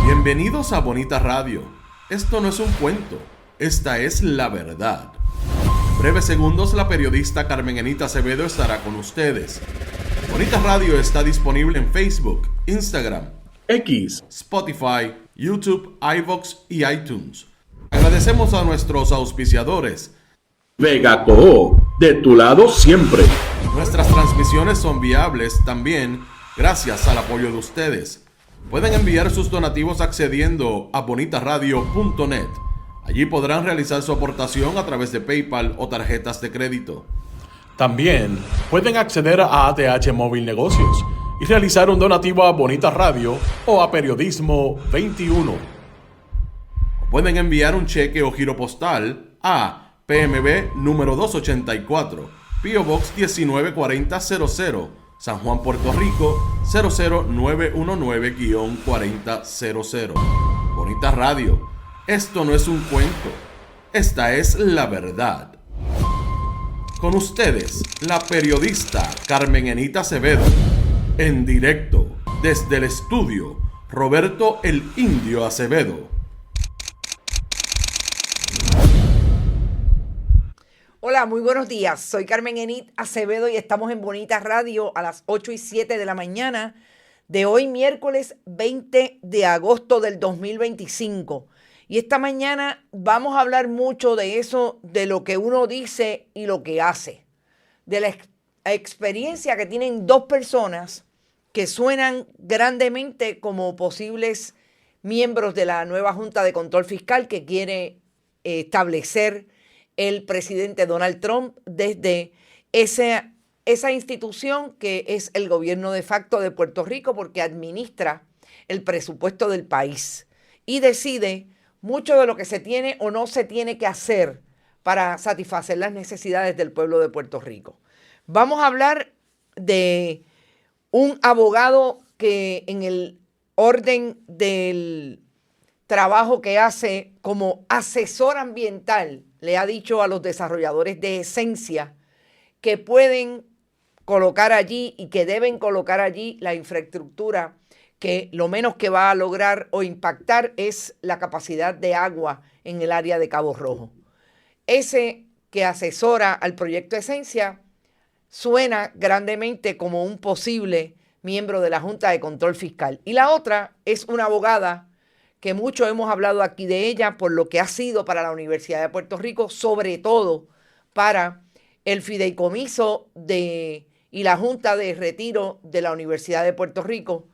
Bienvenidos a Bonita Radio. Esto no es un cuento, esta es la verdad. En breves segundos la periodista Carmen Enita Acevedo estará con ustedes. Bonita Radio está disponible en Facebook, Instagram, X, Spotify, YouTube, iVoox y iTunes. Agradecemos a nuestros auspiciadores. Vega Coop, de tu lado siempre. Nuestras transmisiones son viables también gracias al apoyo de ustedes. Pueden enviar sus donativos accediendo a bonitaradio.net. Allí podrán realizar su aportación a través de PayPal o tarjetas de crédito. También pueden acceder a ATH Móvil Negocios y realizar un donativo a Bonita Radio o a Periodismo 21. Pueden enviar un cheque o giro postal a PMB número 284, P.O. Box 194000, San Juan, Puerto Rico 00919-4000. Bonita Radio, esto no es un cuento, esta es la verdad. Con ustedes, la periodista Carmen Enita Acevedo, en directo desde el estudio Roberto el Indio Acevedo. Hola, muy buenos días. Soy Carmen Enit Acevedo y estamos en Bonita Radio a las 8:07 de la mañana de hoy, miércoles 20 de agosto del 2025. Y esta mañana vamos a hablar mucho de eso, de lo que uno dice y lo que hace. De la experiencia que tienen dos personas que suenan grandemente como posibles miembros de la nueva Junta de Control Fiscal que quiere establecer el presidente Donald Trump desde esa institución que es el gobierno de facto de Puerto Rico, porque administra el presupuesto del país y decide mucho de lo que se tiene o no se tiene que hacer para satisfacer las necesidades del pueblo de Puerto Rico. Vamos a hablar de un abogado que en el orden del trabajo que hace como asesor ambiental le ha dicho a los desarrolladores de Esencia que pueden colocar allí y que deben colocar allí la infraestructura que lo menos que va a lograr o impactar es la capacidad de agua en el área de Cabo Rojo. Ese que asesora al proyecto Esencia suena grandemente como un posible miembro de la Junta de Control Fiscal. Y la otra es una abogada que mucho hemos hablado aquí de ella por lo que ha sido para la Universidad de Puerto Rico, sobre todo para el fideicomiso y la Junta de Retiro de la Universidad de Puerto Rico,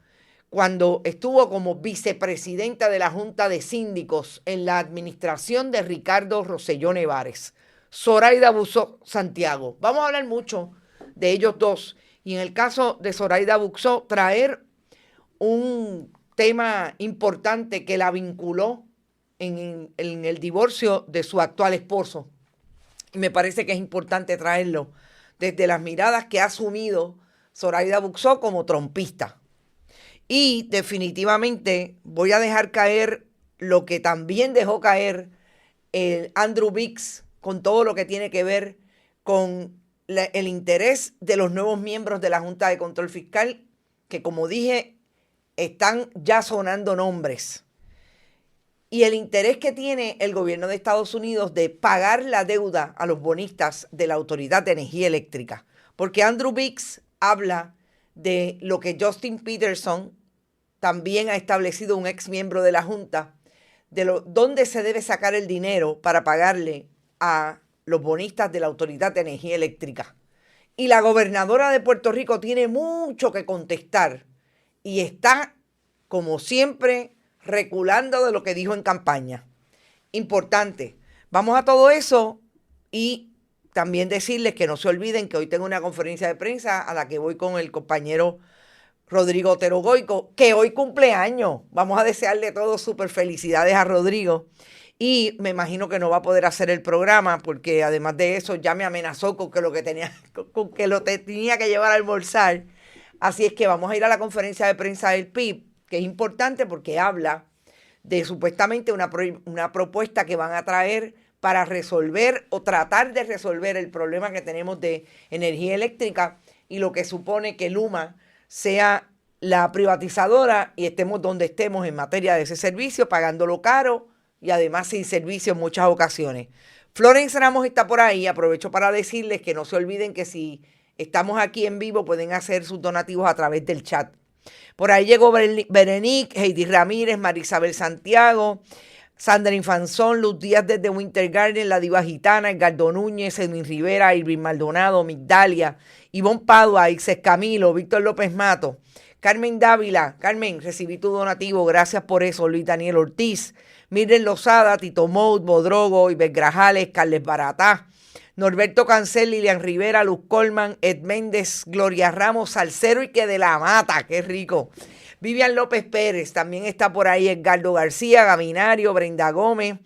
cuando estuvo como vicepresidenta de la Junta de Síndicos en la administración de Ricardo Rosselló Nevares. Zoraida Buxó Santiago. Vamos a hablar mucho de ellos dos. Y en el caso de Zoraida Buxó, traer un tema importante que la vinculó en el divorcio de su actual esposo. Y me parece que es importante traerlo desde las miradas que ha asumido Zoraida Buxó como trompista. Y definitivamente voy a dejar caer lo que también dejó caer Andrew Biggs con todo lo que tiene que ver con el interés de los nuevos miembros de la Junta de Control Fiscal, que como dije, están ya sonando nombres. Y el interés que tiene el gobierno de Estados Unidos de pagar la deuda a los bonistas de la Autoridad de Energía Eléctrica. Porque Andrew Biggs habla de lo que Justin Peterson también ha establecido, un ex miembro de la Junta, de dónde se debe sacar el dinero para pagarle a los bonistas de la Autoridad de Energía Eléctrica. Y la gobernadora de Puerto Rico tiene mucho que contestar y está, como siempre, reculando de lo que dijo en campaña. Importante. Vamos a todo eso y también decirles que no se olviden que hoy tengo una conferencia de prensa a la que voy con el compañero Rodrigo Otero Goico, que hoy cumple años. Vamos a desearle todos súper felicidades a Rodrigo. Y me imagino que no va a poder hacer el programa porque además de eso ya me amenazó con que lo tenía que llevar a almorzar. Así es que vamos a ir a la conferencia de prensa del PIB, que es importante porque habla de supuestamente una propuesta que van a traer para resolver o tratar de resolver el problema que tenemos de energía eléctrica y lo que supone que Luma sea la privatizadora y estemos donde estemos en materia de ese servicio, pagándolo caro y además sin servicio en muchas ocasiones. Florence Ramos está por ahí. Aprovecho para decirles que no se olviden que si estamos aquí en vivo pueden hacer sus donativos a través del chat. Por ahí llegó Berenice, Heidi Ramírez, Marisabel Santiago, Sandra Infanzón, Luz Díaz desde Winter Garden, La Diva Gitana, Edgardo Núñez, Edwin Rivera, Irving Maldonado, Migdalia, Ivonne Padua, Ixes Camilo, Víctor López Mato, Carmen Dávila. Carmen, recibí tu donativo, gracias por eso. Luis Daniel Ortiz, Mirren Lozada, Tito Mout, Bodrogo, Iber Grajales, Carles Baratá, Norberto Cancel, Lilian Rivera, Luz Colman, Ed Méndez, Gloria Ramos, Salcero y que de la mata, qué rico. Vivian López Pérez, también está por ahí Edgardo García, Gaminario, Brenda Gómez,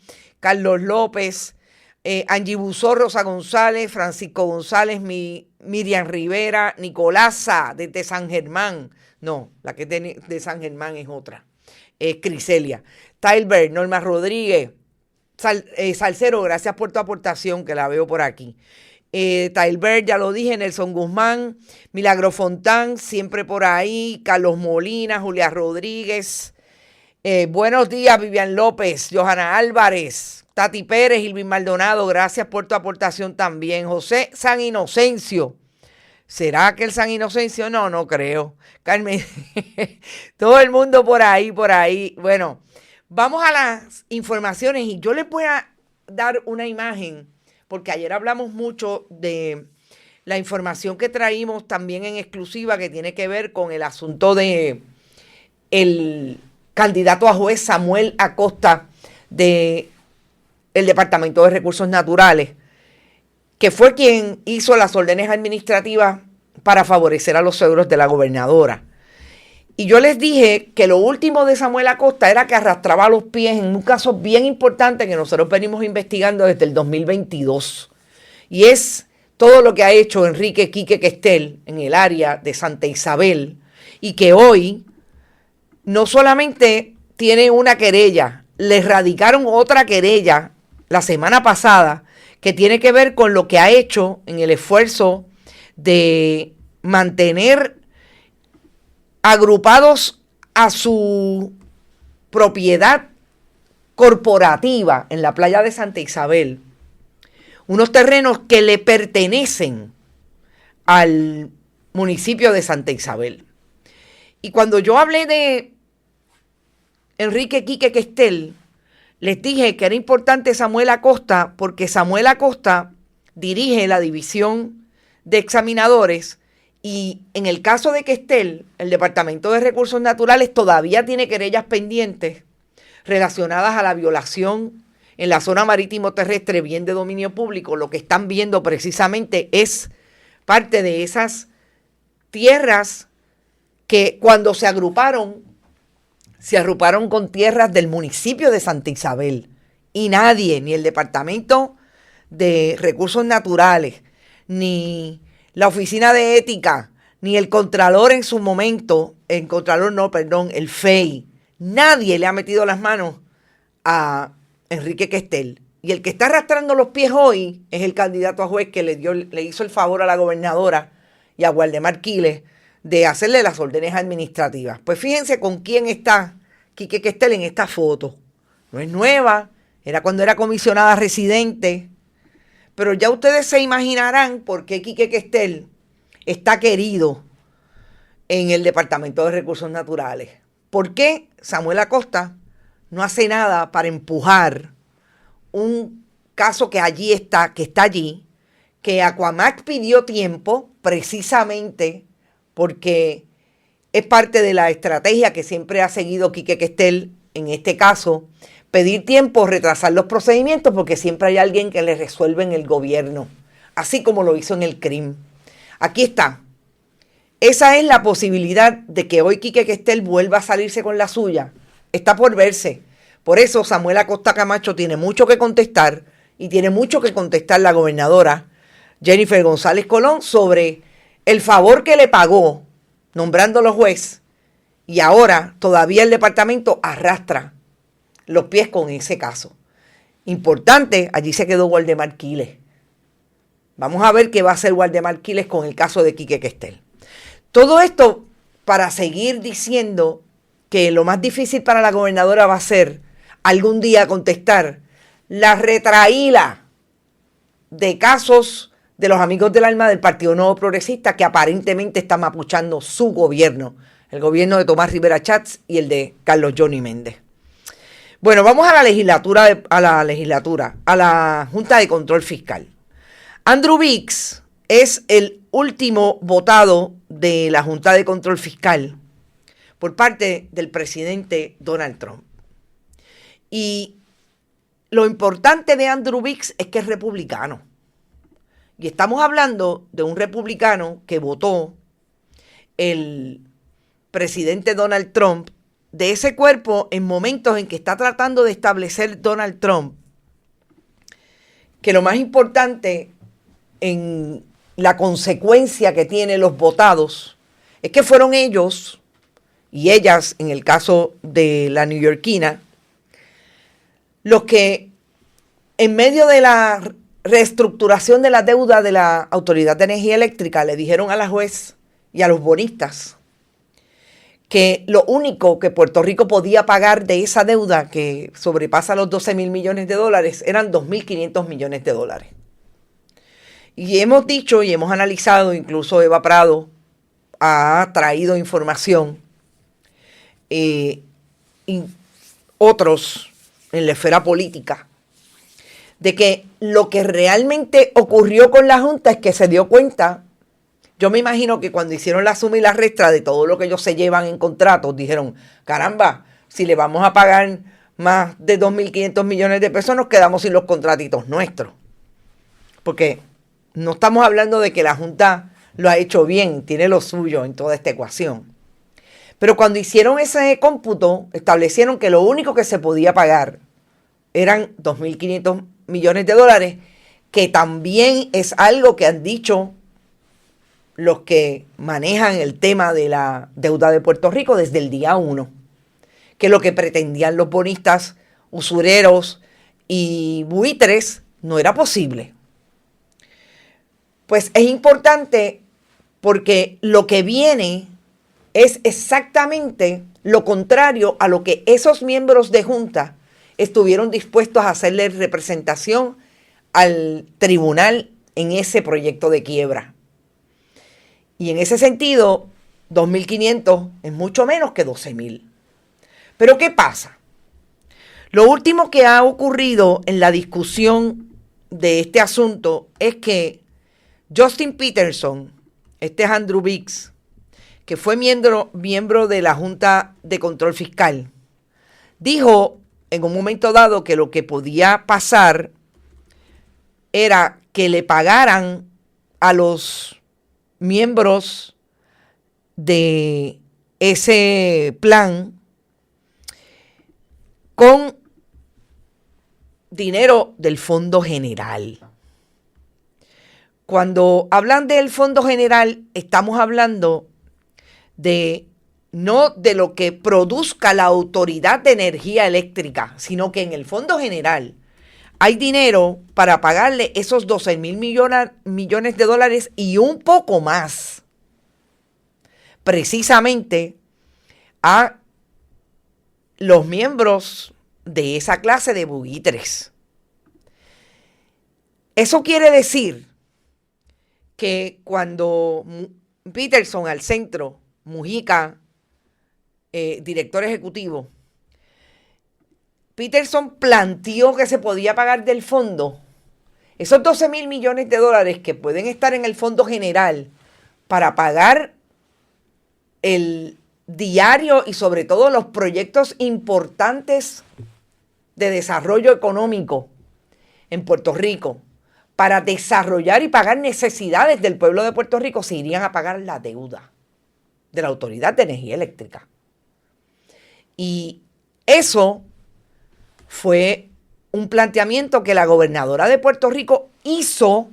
Carlos López, Angie Buzó, Rosa González, Francisco González, Miriam Rivera, Nicolasa desde San Germán. No, la que es de San Germán es otra. Criselia. Tylbert, Norma Rodríguez, Salcero, gracias por tu aportación, que la veo por aquí. Tylbert, ya lo dije, Nelson Guzmán, Milagro Fontán, siempre por ahí, Carlos Molina, Julia Rodríguez. Buenos días, Vivian López, Johanna Álvarez, Tati Pérez, Ilvin Maldonado, gracias por tu aportación también. José San Inocencio. ¿Será que el San Inocencio? No, no creo. Carmen, todo el mundo por ahí, por ahí. Bueno, vamos a las informaciones y yo les voy a dar una imagen, porque ayer hablamos mucho de la información que traímos también en exclusiva que tiene que ver con el asunto de el candidato a juez Samuel Acosta del Departamento de Recursos Naturales, que fue quien hizo las órdenes administrativas para favorecer a los suegros de la gobernadora. Y yo les dije que lo último de Samuel Acosta era que arrastraba los pies en un caso bien importante que nosotros venimos investigando desde el 2022. Y es todo lo que ha hecho Enrique Quique Questel en el área de Santa Isabel y que hoy no solamente tiene una querella, le radicaron otra querella la semana pasada que tiene que ver con lo que ha hecho en el esfuerzo de mantener agrupados a su propiedad corporativa en la playa de Santa Isabel, unos terrenos que le pertenecen al municipio de Santa Isabel. Y cuando yo hablé de Enrique Quique Questel, les dije que era importante Samuel Acosta porque Samuel Acosta dirige la división de examinadores y en el caso de Questel, el Departamento de Recursos Naturales todavía tiene querellas pendientes relacionadas a la violación en la zona marítimo terrestre bien de dominio público. Lo que están viendo precisamente es parte de esas tierras que cuando se agruparon con tierras del municipio de Santa Isabel y nadie, ni el Departamento de Recursos Naturales, ni la Oficina de Ética, ni el Contralor en su momento, el FEI, nadie le ha metido las manos a Enrique Questel. Y el que está arrastrando los pies hoy es el candidato a juez que le hizo el favor a la gobernadora y a Waldemar Quiles de hacerle las órdenes administrativas. Pues fíjense con quién está Quique Questel en esta foto. No es nueva, era cuando era comisionada residente, pero ya ustedes se imaginarán por qué Quique Questel está querido en el Departamento de Recursos Naturales. ¿Por qué Samuel Acosta no hace nada para empujar un caso que está allí, que Aquamac pidió tiempo precisamente porque es parte de la estrategia que siempre ha seguido Quique Questel en este caso, pedir tiempo, retrasar los procedimientos porque siempre hay alguien que le resuelve en el gobierno, así como lo hizo en el CRIM. Aquí está. Esa es la posibilidad de que hoy Quique Questel vuelva a salirse con la suya. Está por verse. Por eso Samuel Acosta Camacho tiene mucho que contestar y tiene mucho que contestar la gobernadora Jennifer González Colón sobre el favor que le pagó nombrándolo juez y ahora todavía el departamento arrastra los pies con ese caso. Importante, allí se quedó Waldemar Quiles. Vamos a ver qué va a hacer Waldemar Quiles con el caso de Quique Questel. Todo esto para seguir diciendo que lo más difícil para la gobernadora va a ser algún día contestar la retraída de casos de los amigos del alma del Partido Nuevo Progresista que aparentemente está mapuchando su gobierno, el gobierno de Tomás Rivera Chats y el de Carlos Johnny Méndez. Bueno, vamos a la Junta de Control Fiscal. Andrew Biggs es el último votado de la Junta de Control Fiscal por parte del presidente Donald Trump. Y lo importante de Andrew Biggs es que es republicano. Y estamos hablando de un republicano que votó el presidente Donald Trump, de ese cuerpo en momentos en que está tratando de establecer Donald Trump que lo más importante en la consecuencia que tienen los votados es que fueron ellos y ellas, en el caso de la neoyorquina, los que en medio de la reestructuración de la deuda de la Autoridad de Energía Eléctrica le dijeron a la juez y a los bonistas que lo único que Puerto Rico podía pagar de esa deuda que sobrepasa los 12,000 millones de dólares eran 2,500 millones de dólares. Y hemos dicho y hemos analizado, incluso Eva Prado ha traído información, y otros en la esfera política, de que lo que realmente ocurrió con la Junta es que se dio cuenta. Yo me imagino que cuando hicieron la suma y la resta de todo lo que ellos se llevan en contratos, dijeron, caramba, si le vamos a pagar más de 2,500 millones de pesos, nos quedamos sin los contratitos nuestros. Porque no estamos hablando de que la Junta lo ha hecho bien, tiene lo suyo en toda esta ecuación. Pero cuando hicieron ese cómputo, establecieron que lo único que se podía pagar eran 2,500 millones de dólares, que también es algo que han dicho los que manejan el tema de la deuda de Puerto Rico desde el día 1, que lo que pretendían los bonistas, usureros y buitres no era posible. Pues es importante porque lo que viene es exactamente lo contrario a lo que esos miembros de Junta estuvieron dispuestos a hacerle representación al tribunal en ese proyecto de quiebra. Y en ese sentido, 2,500 es mucho menos que 12,000. Pero ¿qué pasa? Lo último que ha ocurrido en la discusión de este asunto es que Justin Peterson, este es Andrew Biggs, que fue miembro de la Junta de Control Fiscal, dijo en un momento dado que lo que podía pasar era que le pagaran a los miembros de ese plan con dinero del Fondo General. Cuando hablan del Fondo General, estamos hablando no de lo que produzca la Autoridad de Energía Eléctrica, sino que en el Fondo General hay dinero para pagarle esos 12,000 millones de dólares y un poco más, precisamente a los miembros de esa clase de buitres. Eso quiere decir que cuando Peterson al centro, Mujica, director ejecutivo, Peterson planteó que se podía pagar del fondo esos 12,000 millones de dólares que pueden estar en el Fondo General para pagar el diario y sobre todo los proyectos importantes de desarrollo económico en Puerto Rico, para desarrollar y pagar necesidades del pueblo de Puerto Rico, se irían a pagar la deuda de la Autoridad de Energía Eléctrica. Y eso fue un planteamiento que la gobernadora de Puerto Rico hizo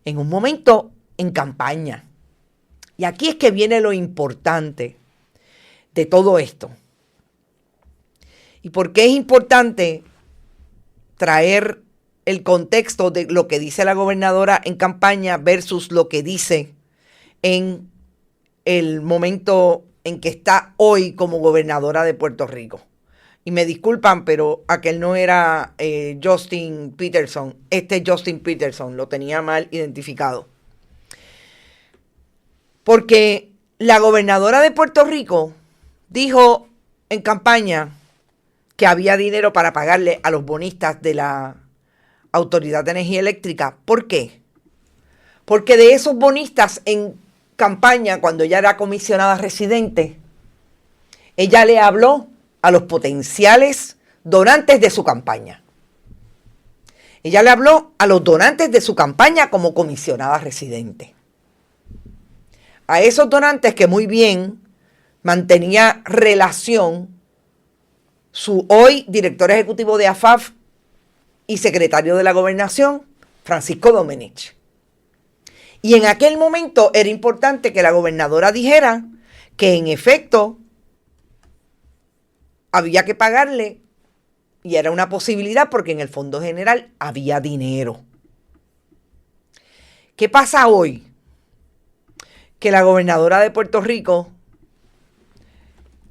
en un momento en campaña. Y aquí es que viene lo importante de todo esto. ¿Y por qué es importante traer el contexto de lo que dice la gobernadora en campaña versus lo que dice en el momento en que está hoy como gobernadora de Puerto Rico. Y me disculpan, pero aquel no era Justin Peterson. Este es Justin Peterson, lo tenía mal identificado. Porque la gobernadora de Puerto Rico dijo en campaña que había dinero para pagarle a los bonistas de la Autoridad de Energía Eléctrica. ¿Por qué? Porque de esos bonistas en campaña, cuando ella era comisionada residente, ella le habló a los potenciales donantes de su campaña. Ella le habló a los donantes de su campaña como comisionada residente. A esos donantes que muy bien mantenía relación su hoy director ejecutivo de AFAF y secretario de la Gobernación, Francisco Domenech. Y en aquel momento era importante que la gobernadora dijera que en efecto había que pagarle y era una posibilidad porque en el Fondo General había dinero. ¿Qué pasa hoy? Que la gobernadora de Puerto Rico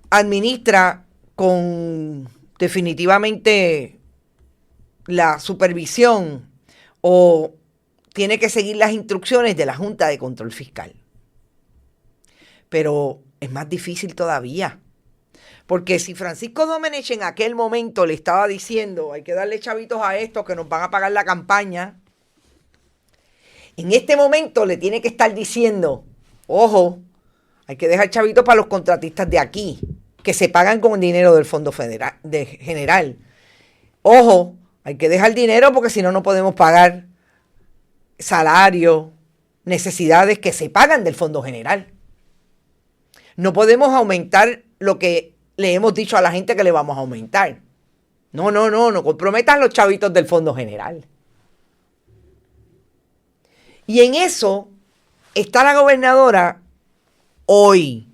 administra con definitivamente la supervisión o tiene que seguir las instrucciones de la Junta de Control Fiscal. Pero es más difícil todavía. Porque si Francisco Domenech en aquel momento le estaba diciendo hay que darle chavitos a estos que nos van a pagar la campaña, en este momento le tiene que estar diciendo, ojo, hay que dejar chavitos para los contratistas de aquí, que se pagan con dinero del Fondo General. Ojo, hay que dejar dinero porque si no, no podemos pagar salarios, necesidades que se pagan del Fondo General. No podemos aumentar lo que le hemos dicho a la gente que le vamos a aumentar. No comprometan los chavitos del Fondo General. Y en eso está la gobernadora hoy.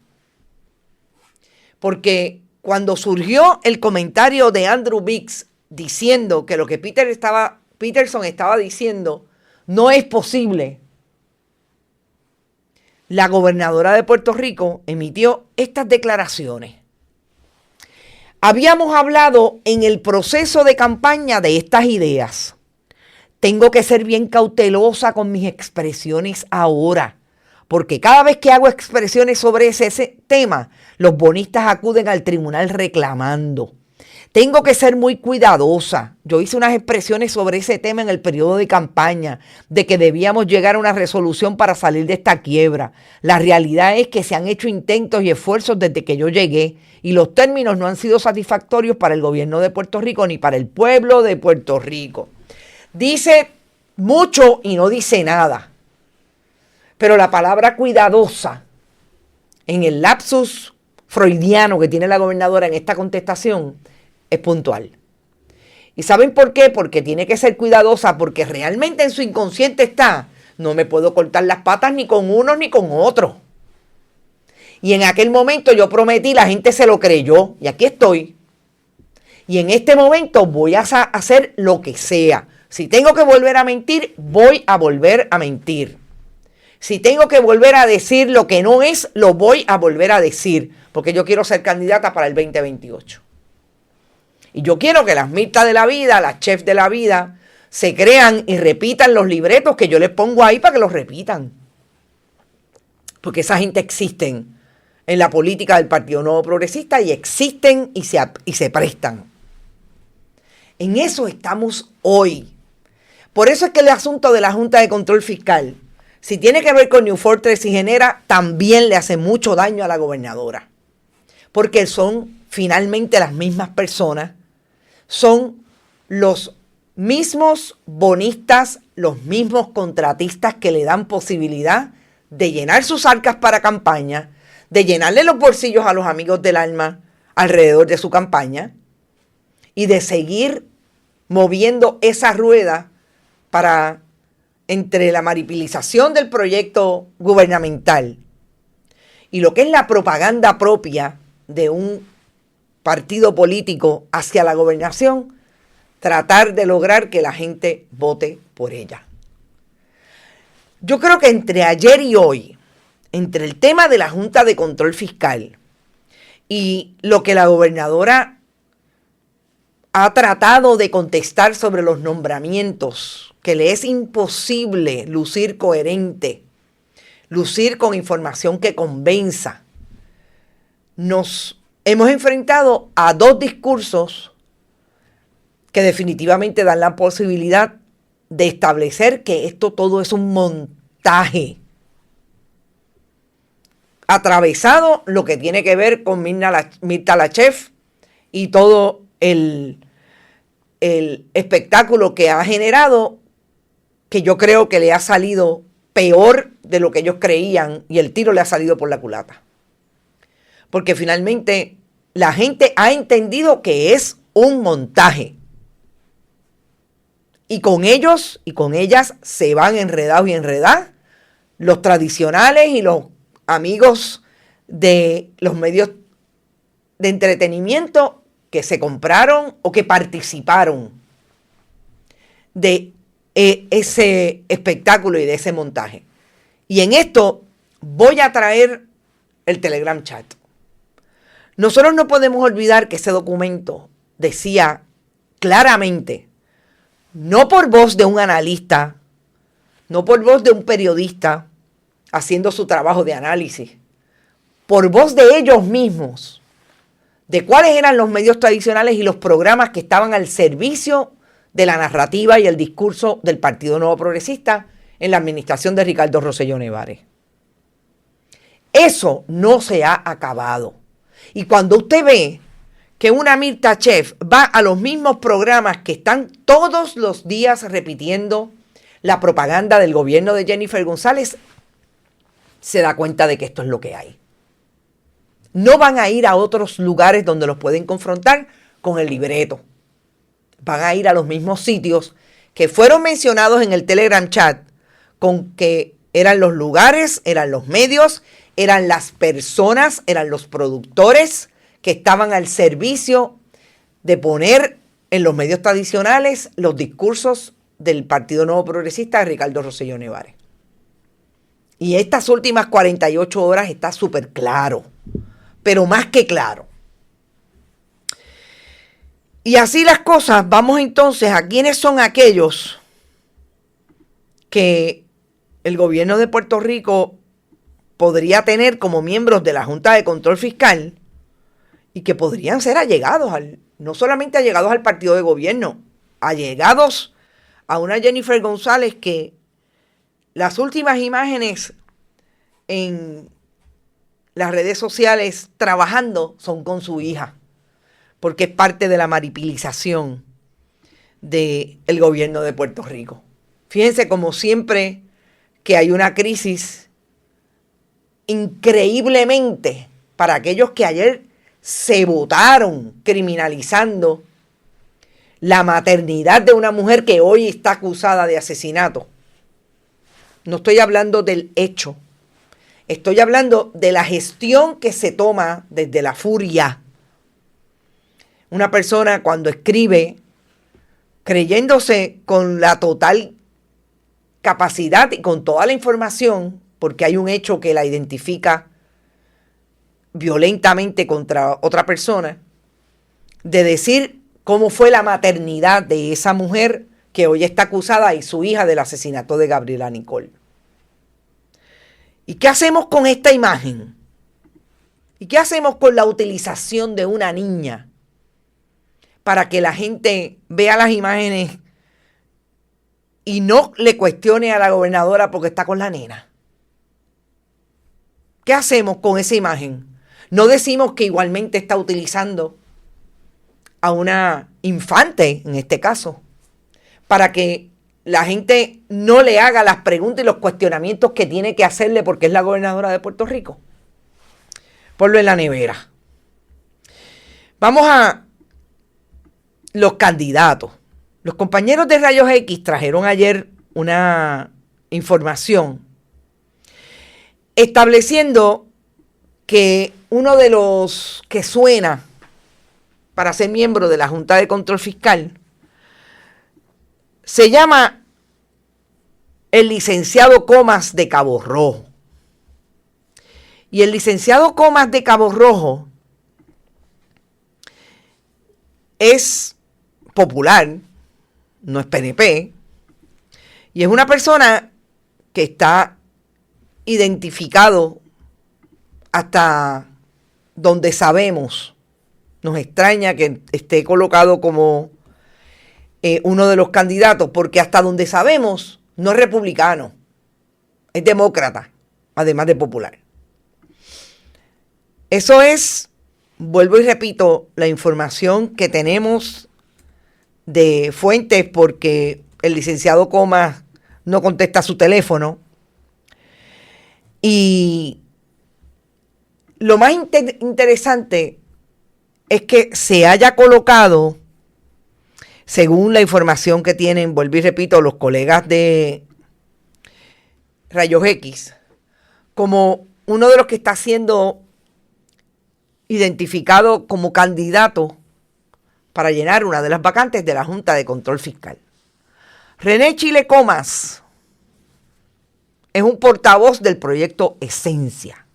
Porque cuando surgió el comentario de Andrew Biggs diciendo que lo que Peterson estaba diciendo no es posible, la gobernadora de Puerto Rico emitió estas declaraciones. Habíamos hablado en el proceso de campaña de estas ideas. Tengo que ser bien cautelosa con mis expresiones ahora, porque cada vez que hago expresiones sobre ese tema, los bonistas acuden al tribunal reclamando. Tengo que ser muy cuidadosa. Yo hice unas expresiones sobre ese tema en el periodo de campaña, de que debíamos llegar a una resolución para salir de esta quiebra. La realidad es que se han hecho intentos y esfuerzos desde que yo llegué y los términos no han sido satisfactorios para el gobierno de Puerto Rico ni para el pueblo de Puerto Rico. Dice mucho y no dice nada. Pero la palabra cuidadosa en el lapsus freudiano que tiene la gobernadora en esta contestación es puntual. ¿Y saben por qué? Porque tiene que ser cuidadosa, porque realmente en su inconsciente está, no me puedo cortar las patas ni con unos ni con otros. Y en aquel momento yo prometí, la gente se lo creyó, y aquí estoy. Y en este momento voy a hacer lo que sea. Si tengo que volver a mentir, voy a volver a mentir. Si tengo que volver a decir lo que no es, lo voy a volver a decir, porque yo quiero ser candidata para el 2028. Y yo quiero que las Mirta de la vida, las chefs de la vida, se crean y repitan los libretos que yo les pongo ahí para que los repitan. Porque esa gente existen en la política del Partido Nuevo Progresista y existen y se prestan. En eso estamos hoy. Por eso es que el asunto de la Junta de Control Fiscal, si tiene que ver con New Fortress y Genera, también le hace mucho daño a la gobernadora. Porque son finalmente las mismas personas, son los mismos bonistas, los mismos contratistas que le dan posibilidad de llenar sus arcas para campaña, de llenarle los bolsillos a los amigos del alma alrededor de su campaña y de seguir moviendo esa rueda para, entre la maripilización del proyecto gubernamental y lo que es la propaganda propia de un partido político hacia la gobernación, tratar de lograr que la gente vote por ella. Yo creo que entre ayer y hoy, entre el tema de la Junta de Control Fiscal y lo que la gobernadora ha tratado de contestar sobre los nombramientos, que le es imposible lucir coherente, lucir con información que convenza, nos hemos enfrentado a dos discursos que definitivamente dan la posibilidad de establecer que esto todo es un montaje atravesado, lo que tiene que ver con Mirta Lachef y todo el espectáculo que ha generado, que yo creo que le ha salido peor de lo que ellos creían y el tiro le ha salido por la culata. Porque finalmente la gente ha entendido que es un montaje. Y con ellos y con ellas se van enredados y enredadas los tradicionales y los amigos de los medios de entretenimiento que se compraron o que participaron de ese espectáculo y de ese montaje. Y en esto voy a traer el Telegram Chat. Nosotros no podemos olvidar que ese documento decía claramente, no por voz de un analista, no por voz de un periodista haciendo su trabajo de análisis, por voz de ellos mismos, de cuáles eran los medios tradicionales y los programas que estaban al servicio de la narrativa y el discurso del Partido Nuevo Progresista en la administración de Ricardo Rosselló Nevares. Eso no se ha acabado. Y cuando usted ve que una Mirta Lachef va a los mismos programas que están todos los días repitiendo la propaganda del gobierno de Jennifer González, se da cuenta de que esto es lo que hay. No van a ir a otros lugares donde los pueden confrontar con el libreto. Van a ir a los mismos sitios que fueron mencionados en el Telegram Chat, con que eran los lugares, eran los medios, eran las personas, eran los productores que estaban al servicio de poner en los medios tradicionales los discursos del Partido Nuevo Progresista de Ricardo Rosselló Nevares. Y estas últimas 48 horas está súper claro, pero más que claro. Y así las cosas, vamos entonces a quiénes son aquellos que el gobierno de Puerto Rico podría tener como miembros de la Junta de Control Fiscal y que podrían ser allegados, no solamente allegados al partido de gobierno, allegados a una Jennifer González que las últimas imágenes en las redes sociales trabajando son con su hija, porque es parte de la maripilización del gobierno de Puerto Rico. Fíjense, como siempre que hay una crisis, increíblemente, para aquellos que ayer se votaron criminalizando la maternidad de una mujer que hoy está acusada de asesinato. No estoy hablando del hecho, estoy hablando de la gestión que se toma desde la furia. Una persona cuando escribe creyéndose con la total capacidad y con toda la información, porque hay un hecho que la identifica violentamente contra otra persona, de decir cómo fue la maternidad de esa mujer que hoy está acusada y su hija del asesinato de Gabriela Nicole. ¿Y qué hacemos con esta imagen? ¿Y qué hacemos con la utilización de una niña para que la gente vea las imágenes y no le cuestione a la gobernadora porque está con la nena? ¿Qué hacemos con esa imagen? No decimos que igualmente está utilizando a una infante, en este caso, para que la gente no le haga las preguntas y los cuestionamientos que tiene que hacerle porque es la gobernadora de Puerto Rico. Ponlo en la nevera. Vamos a los candidatos. Los compañeros de Rayos X trajeron ayer una información estableciendo que uno de los que suena para ser miembro de la Junta de Control Fiscal se llama el licenciado Comas de Cabo Rojo. Y el licenciado Comas de Cabo Rojo es popular, no es PNP, y es una persona que está identificado hasta donde sabemos. Nos extraña que esté colocado como uno de los candidatos, porque hasta donde sabemos no es republicano, es demócrata, además de popular. Eso es, vuelvo y repito, la información que tenemos de fuentes, porque el licenciado Comas no contesta su teléfono. Y lo más interesante es que se haya colocado, según la información que tienen, vuelvo y repito, los colegas de Rayos X, como uno de los que está siendo identificado como candidato para llenar una de las vacantes de la Junta de Control Fiscal. René Chile Comas es un portavoz del proyecto Esencia.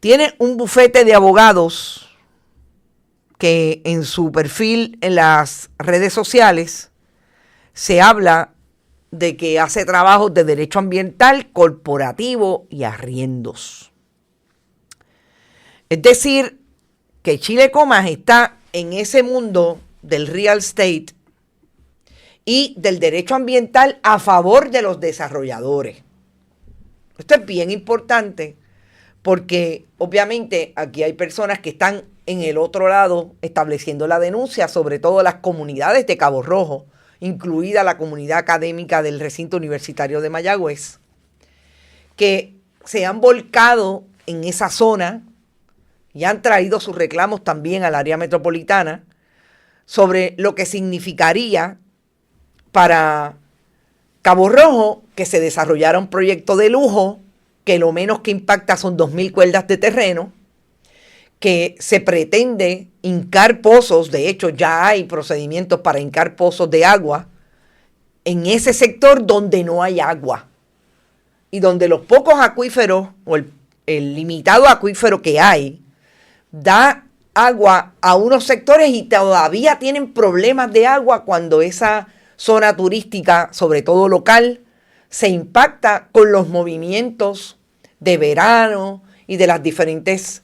Tiene un bufete de abogados que en su perfil en las redes sociales se habla de que hace trabajos de derecho ambiental, corporativo y arriendos. Es decir, que Chile Comas está en ese mundo del real estate y del derecho ambiental a favor de los desarrolladores. Esto es bien importante porque obviamente aquí hay personas que están en el otro lado estableciendo la denuncia, sobre todo las comunidades de Cabo Rojo, incluida la comunidad académica del recinto universitario de Mayagüez, que se han volcado en esa zona y han traído sus reclamos también al área metropolitana sobre lo que significaría para Cabo Rojo que se desarrollara un proyecto de lujo que lo menos que impacta son 2.000 cuerdas de terreno, que se pretende hincar pozos. De hecho ya hay procedimientos para hincar pozos de agua en ese sector donde no hay agua y donde los pocos acuíferos o el limitado acuífero que hay da agua a unos sectores y todavía tienen problemas de agua cuando esa zona turística, sobre todo local, se impacta con los movimientos de verano y de las diferentes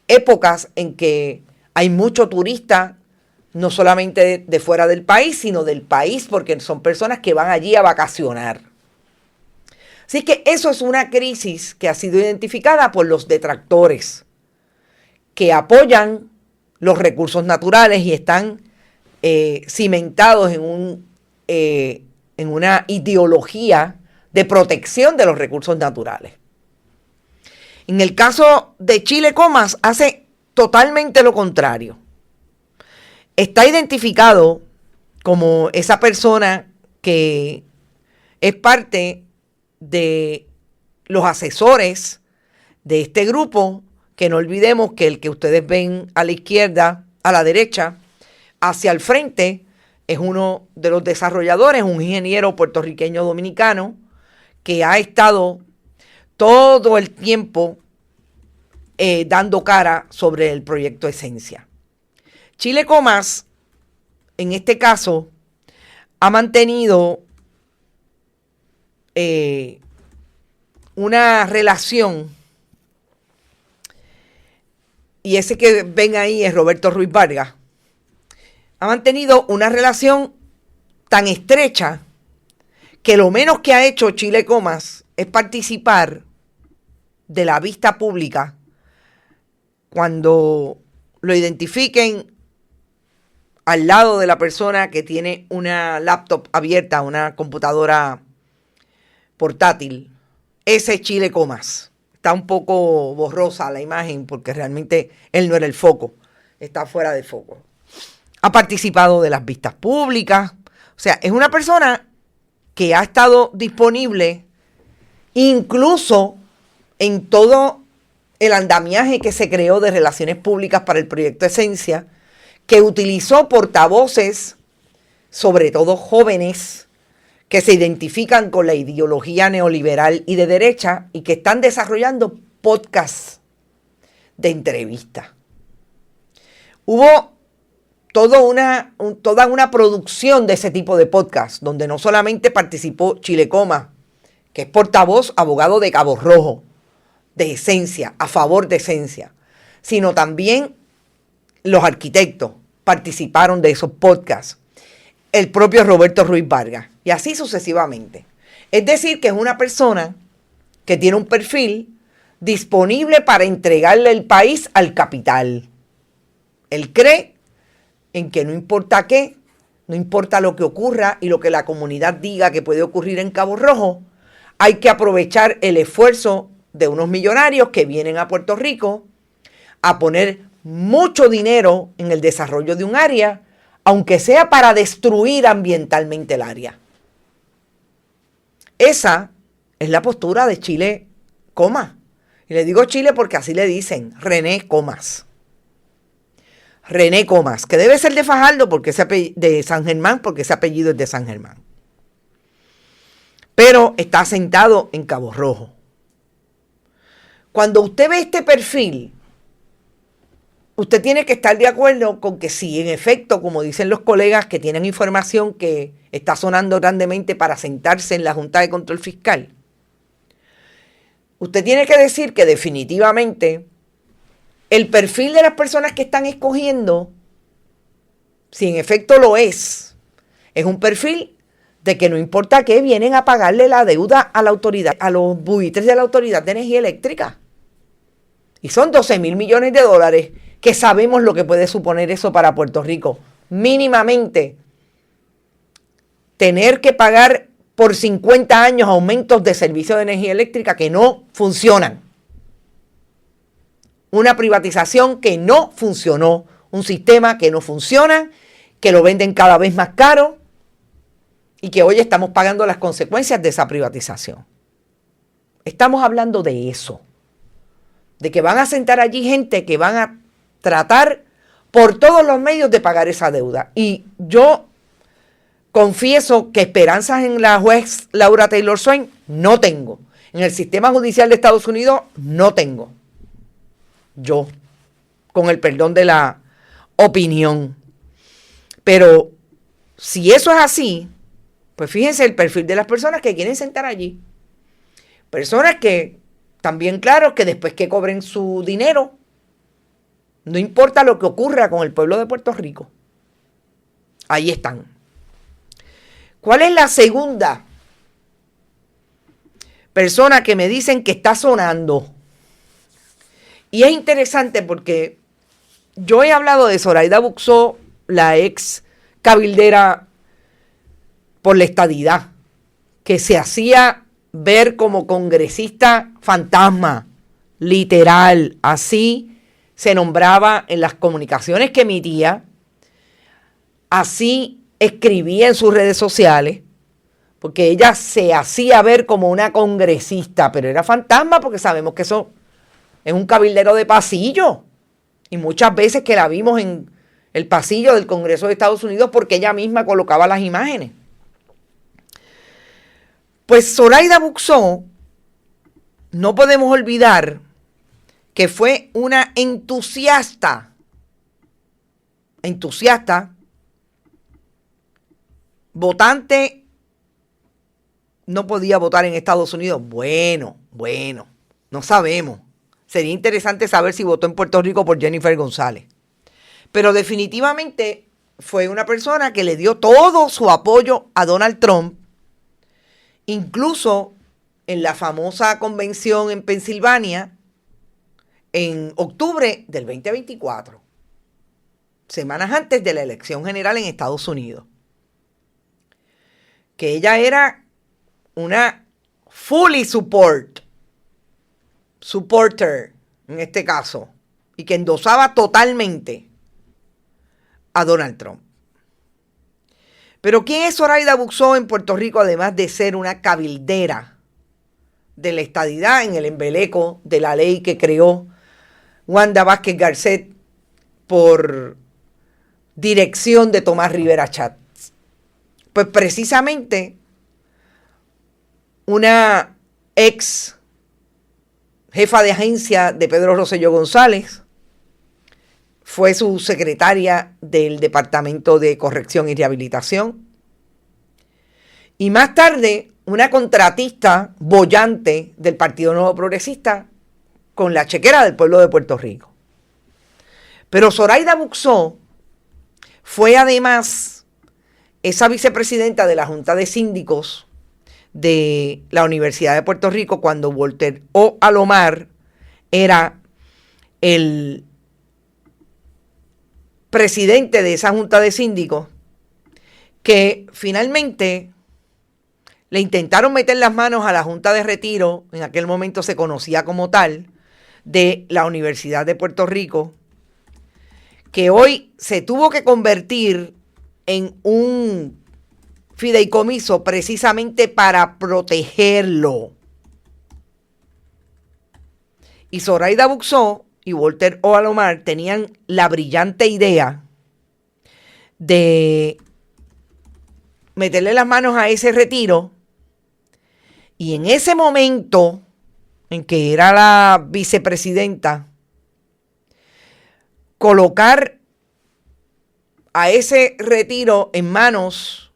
épocas en que hay mucho turista, no solamente de fuera del país, sino del país, porque son personas que van allí a vacacionar. Así que eso es una crisis que ha sido identificada por los detractores, que apoyan los recursos naturales y están cimentados en una ideología de protección de los recursos naturales. En el caso de Chile Comas hace totalmente lo contrario. Está identificado como esa persona que es parte de los asesores de este grupo, que no olvidemos que el que ustedes ven a la izquierda, a la derecha, hacia el frente, es uno de los desarrolladores, un ingeniero puertorriqueño dominicano que ha estado todo el tiempo dando cara sobre el proyecto Esencia. Chile Comas, en este caso, ha mantenido una relación, y ese que ven ahí es Roberto Ruiz Vargas, ha mantenido una relación tan estrecha que lo menos que ha hecho Chile Comas es participar de la vista pública cuando lo identifiquen al lado de la persona que tiene una laptop abierta, una computadora portátil. Ese es Chile Comas. Está un poco borrosa la imagen porque realmente él no era el foco, está fuera de foco. Ha participado de las vistas públicas, o sea, es una persona que ha estado disponible incluso en todo el andamiaje que se creó de relaciones públicas para el proyecto Esencia, que utilizó portavoces, sobre todo jóvenes, que se identifican con la ideología neoliberal y de derecha y que están desarrollando podcasts de entrevistas. Hubo toda una producción de ese tipo de podcast, donde no solamente participó Chile Comas, que es portavoz, abogado de Cabo Rojo, de Esencia, a favor de Esencia, sino también los arquitectos participaron de esos podcasts, el propio Roberto Ruiz Vargas, y así sucesivamente. Es decir, que es una persona que tiene un perfil disponible para entregarle el país al capital. Él cree en que no importa qué, no importa lo que ocurra y lo que la comunidad diga que puede ocurrir en Cabo Rojo, hay que aprovechar el esfuerzo de unos millonarios que vienen a Puerto Rico a poner mucho dinero en el desarrollo de un área, aunque sea para destruir ambientalmente el área. Esa es la postura de Chile Comas. Y le digo Chile porque así le dicen, René Comas. René Comas, que debe ser de Fajardo porque de San Germán, porque ese apellido es de San Germán. Pero está asentado en Cabo Rojo. Cuando usted ve este perfil, usted tiene que estar de acuerdo con que sí, en efecto, como dicen los colegas que tienen información que está sonando grandemente para sentarse en la Junta de Control Fiscal, usted tiene que decir que definitivamente el perfil de las personas que están escogiendo, si en efecto lo es un perfil de que no importa qué, vienen a pagarle la deuda a la autoridad, a los buitres de la Autoridad de Energía Eléctrica. Y son 12 mil millones de dólares, que sabemos lo que puede suponer eso para Puerto Rico. Mínimamente, tener que pagar por 50 años aumentos de servicio de energía eléctrica que no funcionan. Una privatización que no funcionó, un sistema que no funciona, que lo venden cada vez más caro y que hoy estamos pagando las consecuencias de esa privatización. Estamos hablando de eso, de que van a sentar allí gente que van a tratar por todos los medios de pagar esa deuda. Y yo confieso que esperanzas en la juez Laura Taylor Swain no tengo. En el sistema judicial de Estados Unidos no tengo. Yo, con el perdón de la opinión. Pero si eso es así, pues fíjense el perfil de las personas que quieren sentar allí. Personas que también, claro, que después que cobren su dinero, no importa lo que ocurra con el pueblo de Puerto Rico. Ahí están. ¿Cuál es la segunda persona que me dicen que está sonando? Y es interesante porque yo he hablado de Zoraida Buxó, la ex cabildera por la estadidad, que se hacía ver como congresista fantasma, literal, así se nombraba en las comunicaciones que emitía, así escribía en sus redes sociales, porque ella se hacía ver como una congresista, pero era fantasma porque sabemos que eso es un cabildero de pasillo. Y muchas veces que la vimos en el pasillo del Congreso de Estados Unidos porque ella misma colocaba las imágenes. Pues Zoraida Buxó, no podemos olvidar que fue una entusiasta, votante, no podía votar en Estados Unidos. Bueno, no sabemos. Sería interesante saber si votó en Puerto Rico por Jennifer González. Pero definitivamente fue una persona que le dio todo su apoyo a Donald Trump, incluso en la famosa convención en Pensilvania en octubre del 2024, semanas antes de la elección general en Estados Unidos. Que ella era una fully supporter en este caso, y que endosaba totalmente a Donald Trump. Pero ¿quién es Zoraida Buxó en Puerto Rico, además de ser una cabildera de la estadidad en el embeleco de la ley que creó Wanda Vázquez Garcet por dirección de Tomás Rivera Chatz? Pues precisamente una ex jefa de agencia de Pedro Rosselló González, fue su secretaria del Departamento de Corrección y Rehabilitación. Y más tarde, una contratista boyante del Partido Nuevo Progresista con la chequera del pueblo de Puerto Rico. Pero Zoraida Buxó fue además esa vicepresidenta de la Junta de Síndicos de la Universidad de Puerto Rico cuando Walter O. Alomar era el presidente de esa Junta de Síndicos, que finalmente le intentaron meter las manos a la Junta de Retiro, en aquel momento se conocía como tal, de la Universidad de Puerto Rico, que hoy se tuvo que convertir en un fideicomiso precisamente para protegerlo. Y Zoraida Buxó y Walter O. Alomar tenían la brillante idea de meterle las manos a ese retiro, y en ese momento en que era la vicepresidenta, colocar a ese retiro en manos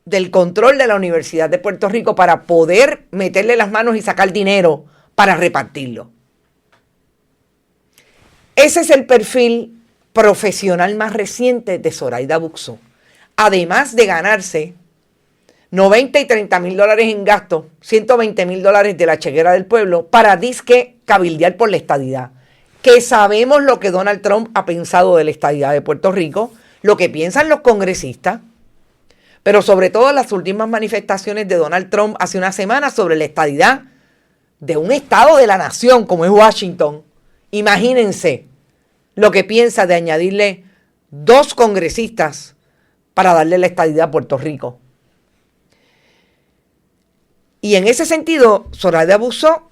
del control de la Universidad de Puerto Rico para poder meterle las manos y sacar dinero para repartirlo. Ese es el perfil profesional más reciente de Zoraida Buxó. Además de ganarse 90 y 30 mil dólares en gastos, 120 mil dólares de la chequera del pueblo para disque cabildear por la estadidad. Que sabemos lo que Donald Trump ha pensado de la estadidad de Puerto Rico, lo que piensan los congresistas, pero sobre todo las últimas manifestaciones de Donald Trump hace una semana sobre la estadidad de un estado de la nación como es Washington. Imagínense lo que piensa de añadirle 2 congresistas para darle la estadidad a Puerto Rico. Y en ese sentido, Zoraida Buxó,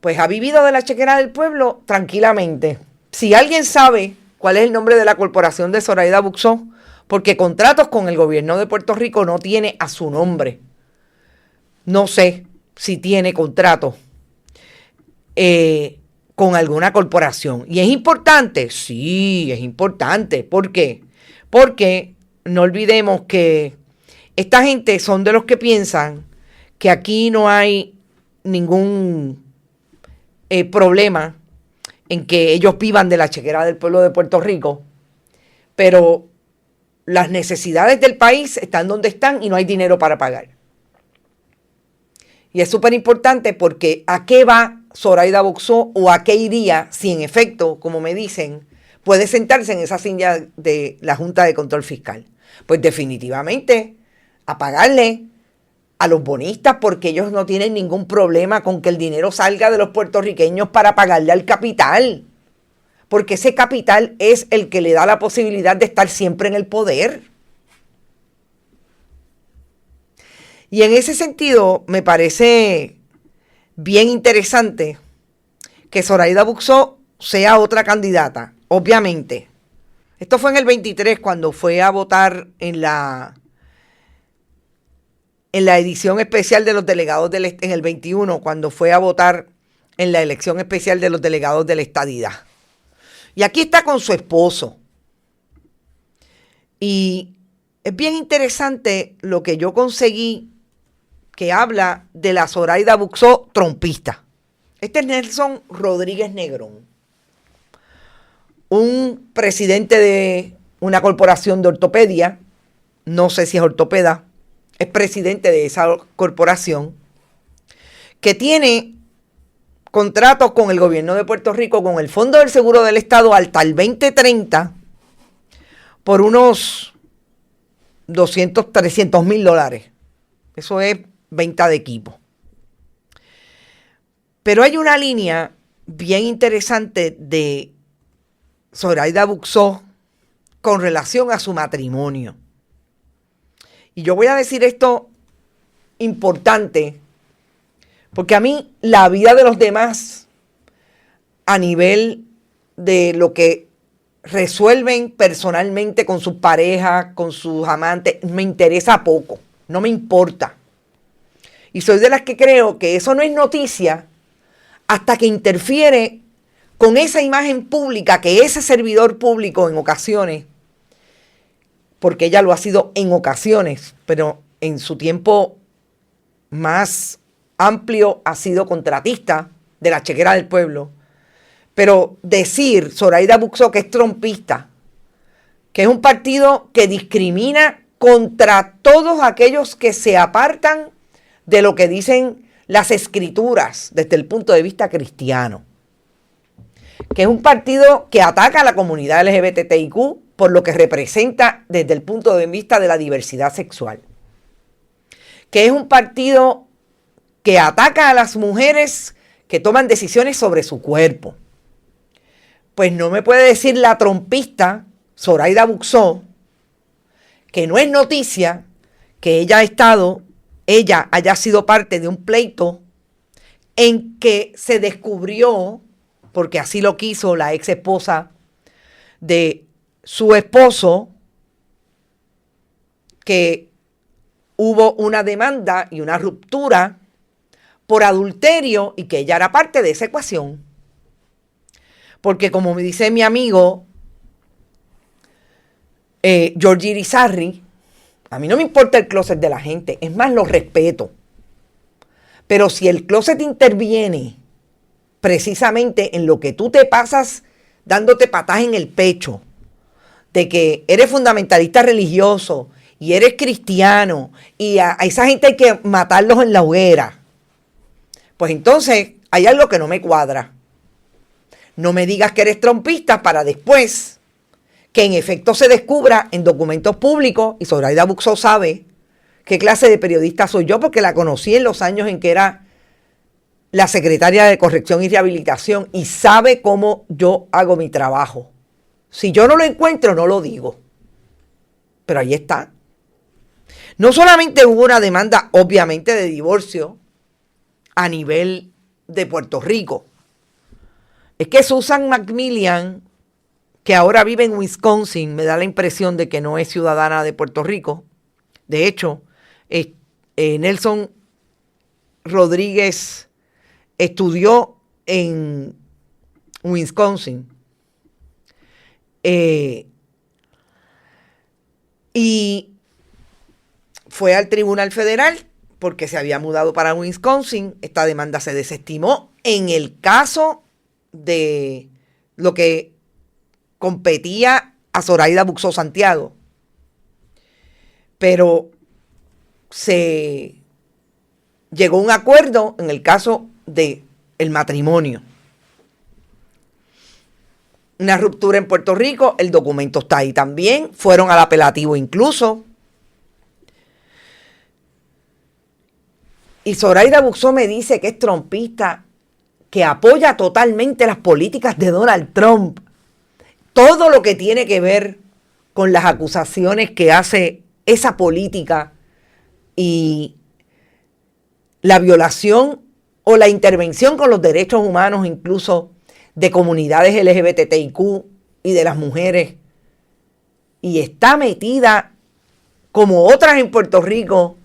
pues ha vivido de la chequera del pueblo tranquilamente. Si alguien sabe cuál es el nombre de la corporación de Zoraida Buxó, porque contratos con el gobierno de Puerto Rico no tiene a su nombre. No sé si tiene contratos con alguna corporación. ¿Y es importante? Sí, es importante. ¿Por qué? Porque no olvidemos que esta gente son de los que piensan que aquí no hay ningún problema en que ellos vivan de la chequera del pueblo de Puerto Rico, pero las necesidades del país están donde están y no hay dinero para pagar. Y es súper importante porque ¿a qué va Zoraida Buxó o a qué iría si en efecto, como me dicen, puede sentarse en esa silla de la Junta de Control Fiscal? Pues definitivamente a pagarle a los bonistas, porque ellos no tienen ningún problema con que el dinero salga de los puertorriqueños para pagarle al capital, porque ese capital es el que le da la posibilidad de estar siempre en el poder. Y en ese sentido me parece bien interesante que Zoraida Buxó sea otra candidata. Obviamente, esto fue en el 23 cuando fue a votar en la edición especial de los delegados en el 21, cuando fue a votar en la elección especial de los delegados de la estadidad. Y aquí está con su esposo. Y es bien interesante lo que yo conseguí, que habla de la Zoraida Buxó trompista. Este es Nelson Rodríguez Negrón, un presidente de una corporación de ortopedia, no sé si es ortopeda, es presidente de esa corporación, que tiene contratos con el gobierno de Puerto Rico, con el Fondo del Seguro del Estado hasta el 2030, por unos 300 mil dólares. Eso es venta de equipo. Pero hay una línea bien interesante de Zoraida Buxó con relación a su matrimonio. Y yo voy a decir esto importante, porque a mí la vida de los demás a nivel de lo que resuelven personalmente con sus parejas, con sus amantes, me interesa poco, no me importa. Y soy de las que creo que eso no es noticia hasta que interfiere con esa imagen pública que ese servidor público en ocasiones, porque ella lo ha sido en ocasiones, pero en su tiempo más amplio ha sido contratista de la chequera del pueblo. Pero decir Zoraida Buxó que es trompista, que es un partido que discrimina contra todos aquellos que se apartan de lo que dicen las escrituras desde el punto de vista cristiano, que es un partido que ataca a la comunidad LGBTIQ por lo que representa desde el punto de vista de la diversidad sexual, que es un partido que ataca a las mujeres que toman decisiones sobre su cuerpo. Pues no me puede decir la trompista Zoraida Buxó que no es noticia que ella haya sido parte de un pleito en que se descubrió, porque así lo quiso la ex esposa de su esposo, que hubo una demanda y una ruptura por adulterio y que ella era parte de esa ecuación. Porque como me dice mi amigo George Irizarry, a mí no me importa el closet de la gente, es más, lo respeto. Pero si el closet interviene precisamente en lo que tú te pasas dándote patas en el pecho, de que eres fundamentalista religioso y eres cristiano y a esa gente hay que matarlos en la hoguera, pues entonces hay algo que no me cuadra. No me digas que eres trompista para después que en efecto se descubra en documentos públicos, y Zoraida Buxó sabe qué clase de periodista soy yo porque la conocí en los años en que era la secretaria de Corrección y Rehabilitación y sabe cómo yo hago mi trabajo. Si yo no lo encuentro, no lo digo. Pero ahí está. No solamente hubo una demanda, obviamente, de divorcio a nivel de Puerto Rico. Es que Susan McMillan, que ahora vive en Wisconsin, me da la impresión de que no es ciudadana de Puerto Rico. De hecho, Nelson Rodríguez estudió en Wisconsin. Y fue al Tribunal Federal porque se había mudado para Wisconsin. Esta demanda se desestimó en el caso de lo que competía a Zoraida Buxó Santiago. Pero se llegó a un acuerdo en el caso del matrimonio. Una ruptura en Puerto Rico, el documento está ahí también, fueron al apelativo incluso. Y Zoraida Buxó me dice que es trompista, que apoya totalmente las políticas de Donald Trump. Todo lo que tiene que ver con las acusaciones que hace esa política y la violación o la intervención con los derechos humanos incluso de comunidades LGBTIQ y de las mujeres. Y está metida, como otras en Puerto Rico,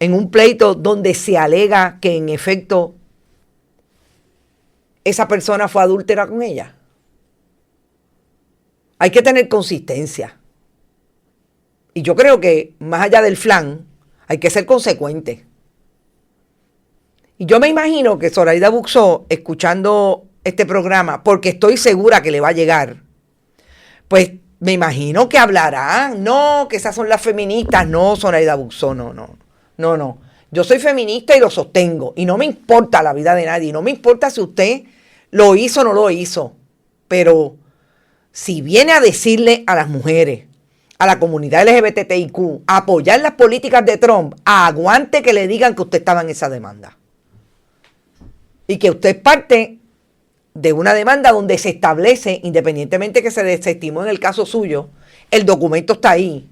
en un pleito donde se alega que en efecto esa persona fue adúltera con ella. Hay que tener consistencia. Y yo creo que más allá del flan, hay que ser consecuente. Y yo me imagino que Zoraida Buxó, escuchando este programa, porque estoy segura que le va a llegar, pues me imagino que hablarán. No, que esas son las feministas. No, Zoraida Buxó, no. Yo soy feminista y lo sostengo. Y no me importa la vida de nadie. No me importa si usted lo hizo o no lo hizo. Pero si viene a decirle a las mujeres, a la comunidad LGBTIQ, a apoyar las políticas de Trump, aguante que le digan que usted estaba en esa demanda. Y que usted es parte de una demanda donde se establece, independientemente que se desestimó en el caso suyo, el documento está ahí,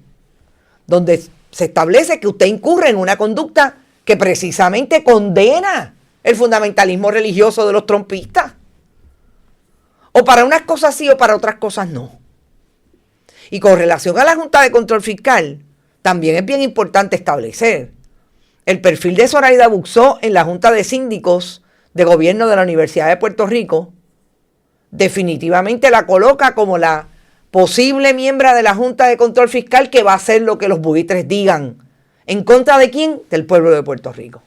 donde se establece que usted incurre en una conducta que precisamente condena el fundamentalismo religioso de los trumpistas. O para unas cosas sí o para otras cosas no. Y con relación a la Junta de Control Fiscal, también es bien importante establecer el perfil de Zoraida Buxó en la Junta de Síndicos de Gobierno de la Universidad de Puerto Rico definitivamente la coloca como la posible miembro de la Junta de Control Fiscal que va a hacer lo que los buitres digan. ¿En contra de quién? Del pueblo de Puerto Rico.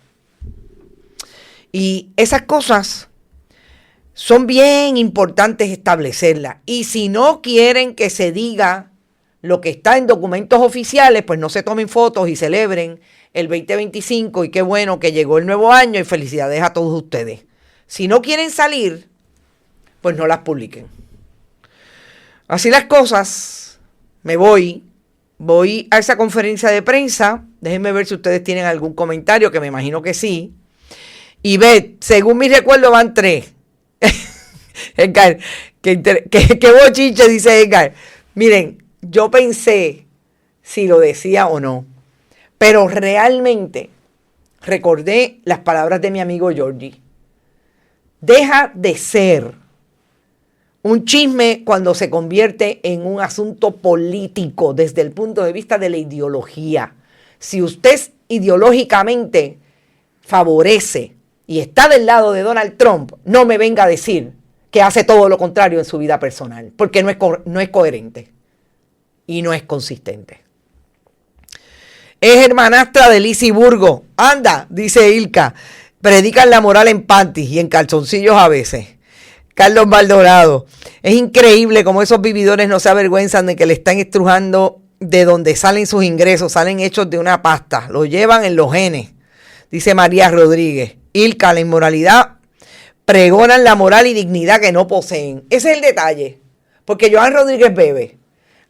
Y esas cosas son bien importantes establecerlas. Y si no quieren que se diga lo que está en documentos oficiales, pues no se tomen fotos y celebren el 2025 y qué bueno que llegó el nuevo año y felicidades a todos ustedes. Si no quieren salir, pues no las publiquen. Así las cosas, me voy a esa conferencia de prensa. Déjenme ver si ustedes tienen algún comentario, que me imagino que sí. Y ve, según mi recuerdo van 3. Edgar, qué bochinche, dice Edgar. Miren, yo pensé si lo decía o no, pero realmente recordé las palabras de mi amigo Georgie. Deja de ser un chisme cuando se convierte en un asunto político desde el punto de vista de la ideología. Si usted ideológicamente favorece y está del lado de Donald Trump, no me venga a decir que hace todo lo contrario en su vida personal, porque no es coherente y no es consistente. Es hermanastra de Lizy Burgos. Anda, dice Ilka, predican la moral en panties y en calzoncillos a veces. Carlos Maldonado, es increíble cómo esos vividores no se avergüenzan de que le están estrujando de donde salen sus ingresos, salen hechos de una pasta, lo llevan en los genes, dice María Rodríguez. Ilka, la inmoralidad, pregonan la moral y dignidad que no poseen. Ese es el detalle, porque Joan Rodríguez Bebe,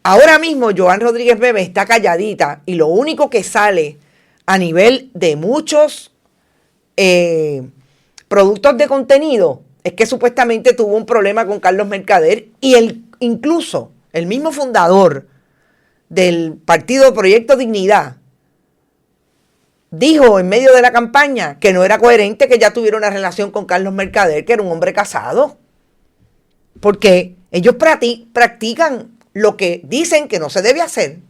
ahora mismo Joan Rodríguez Bebe está calladita y lo único que sale a nivel de muchos productos de contenido es que supuestamente tuvo un problema con Carlos Mercader y incluso el mismo fundador del partido Proyecto Dignidad dijo en medio de la campaña que no era coherente que ella tuviera una relación con Carlos Mercader, que era un hombre casado, porque ellos practican lo que dicen que no se debe hacer.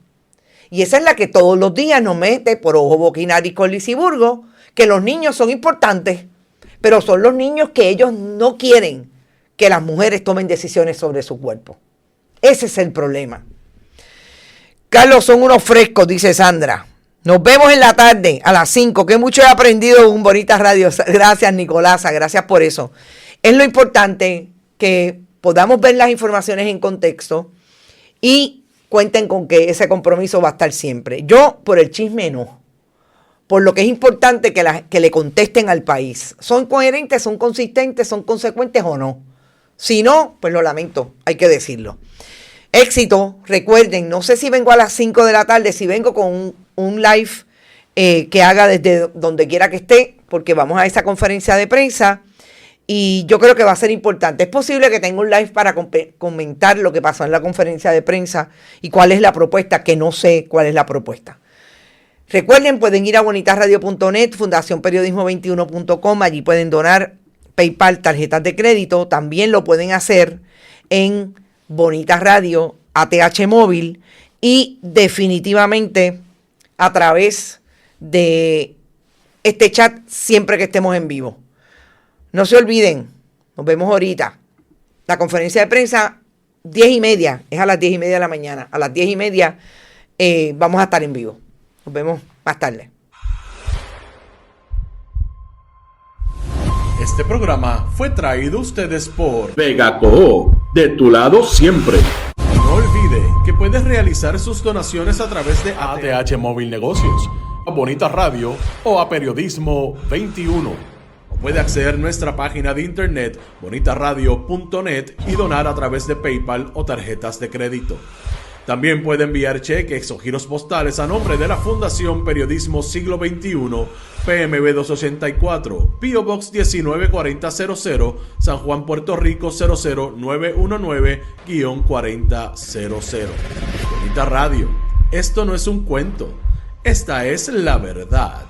Y esa es la que todos los días nos mete por ojo, boca y nariz con Lizy Burgos, que los niños son importantes, pero son los niños que ellos no quieren que las mujeres tomen decisiones sobre su cuerpo. Ese es el problema. Carlos, son unos frescos, dice Sandra. Nos vemos en la tarde a las 5. Que mucho he aprendido en un Bonita Radio. Gracias, Nicolasa. Gracias por eso. Es lo importante que podamos ver las informaciones en contexto y cuenten con que ese compromiso va a estar siempre. Yo, por el chisme, no. Por lo que es importante que le contesten al país. ¿Son coherentes, son consistentes, son consecuentes o no? Si no, pues lo lamento, hay que decirlo. Éxito, recuerden, no sé si vengo a las 5 de la tarde, si vengo con un live que haga desde donde quiera que esté, porque vamos a esa conferencia de prensa y yo creo que va a ser importante. Es posible que tenga un live para comentar lo que pasó en la conferencia de prensa y cuál es la propuesta, que no sé cuál es la propuesta. Recuerden, pueden ir a bonitasradio.net, fundacionperiodismo21.com, allí pueden donar PayPal, tarjetas de crédito, también lo pueden hacer en Bonitas Radio, ATH Móvil y definitivamente a través de este chat siempre que estemos en vivo. No se olviden, nos vemos ahorita. La conferencia de prensa, 10:30, es a las 10:30 de la mañana. A las 10:30 vamos a estar en vivo. Nos vemos más tarde. Este programa fue traído a ustedes por Vega Coop, de tu lado siempre. No olvide que puedes realizar sus donaciones a través de ATH Móvil Negocios, a Bonita Radio o a Periodismo 21. O puede acceder a nuestra página de internet bonitasradio.net y donar a través de PayPal o tarjetas de crédito. También puede enviar cheques o giros postales a nombre de la Fundación Periodismo Siglo XXI, PMB 284, P.O. Box 194000, San Juan, Puerto Rico 00919-4000. Bonita Radio, esto no es un cuento, esta es la verdad.